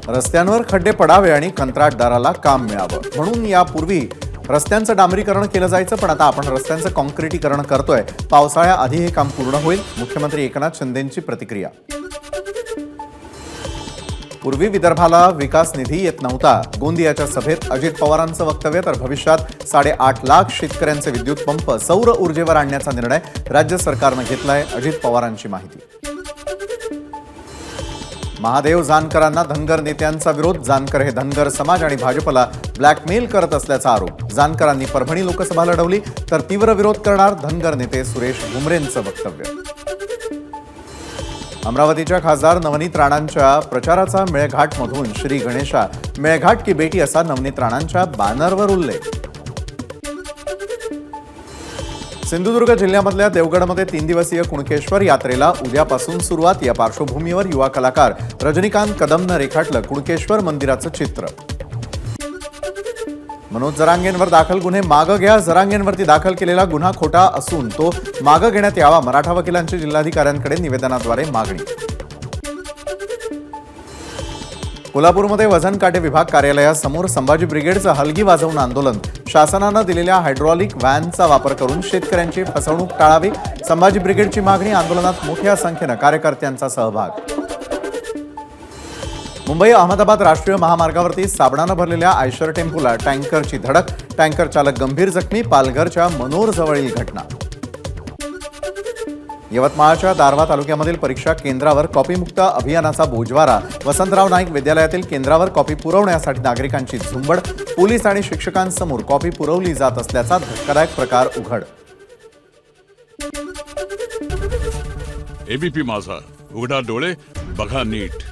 रस्त्यांवर खड्डे पडावे आणि कंत्राटदाराला काम मिळावं म्हणून यापूर्वी रस्त्यांचं डांबरीकरण केलं जायचं, पण आता आपण रस्त्यांचं काँक्रिटीकरण करतोय। पावसाळ्याआधी हे काम पूर्ण होईल, मुख्यमंत्री एकनाथ शिंदेंची प्रतिक्रिया। पूर्वी विदर्भाला विकास निधी येत नव्हता, गोंदियाच्या सभेत अजित पवारांचं वक्तव्य। तर भविष्यात 8.5 लाख शेतकऱ्यांचे विद्युत पंप सौर ऊर्जेवर आणण्याचा निर्णय राज्य सरकारनं घेतलाय, अजित पवारांची माहिती। महादेव जानकरांना धनगर नेत्यांचा विरोध, जानकर हे धनगर समाज आणि भाजपला ब्लॅकमेल करत असल्याचा आरोप। जानकरांनी परभणी लोकसभा लढवली तर तीव्र विरोध करणार, धनगर नेते सुरेश भुमरेंचं वक्तव्य। अमरावतीच्या खासदार नवनीत राणांच्या प्रचाराचा मेळघाटमधून श्री गणेशा मेळघाट की बेटी असा नवनीत राणांच्या बॅनरवर उल्लेख। सिंधुदुर्ग जिल्ह्यामधल्या देवगडमध्ये 3 दिवसीय कुणकेश्वर यात्रेला उद्यापासून सुरुवात। या पार्श्वभूमीवर युवा कलाकार रजनीकांत कदमनं रेखाटलं कुणकेश्वर मंदिराचं चित्र। मनोज जरांगेंवर दाखल गुन्हे मागे घ्या, जरांगेंवरती दाखल केलेला गुन्हा खोटा असून तो मागे घेण्यात यावा, मराठा वकिलांची जिल्हाधिकाऱ्यांकडे निवेदनाद्वारे मागणी। कोल्हापूरमध्ये वजन काटे विभाग कार्यालयासमोर संभाजी ब्रिगेडचं हलगी वाजवून आंदोलन। शासनानं दिलेल्या हायड्रॉलिक व्हॅनचा वापर करून शेतकऱ्यांची फसवणूक टाळावी, संभाजी ब्रिगेडची मागणी। आंदोलनात मोठ्या संख्येनं कार्यकर्त्यांचा सहभाग। मुंबई अहमदाबाद राष्ट्रीय महामार्गावरती साबणानं भरलेल्या आयशर टेम्पोला टँकरची धडक, टँकर चालक गंभीर जखमी। पालघरच्या मनोर जवळील घटना। यवतमाळच्या दारव्हा तालुक्यामधील परीक्षा केंद्रावर कॉपीमुक्त अभियानाचा बोजवारा। वसंतराव नाईक विद्यालयातील केंद्रावर कॉपी पुरवण्यासाठी नागरिकांची झुंबड, पोलीस आणि शिक्षकांसमोर कॉपी पुरवली जात असल्याचा धक्कादायक प्रकार उघड। एबीपी माझा, उघडा डोळे बघा नीट।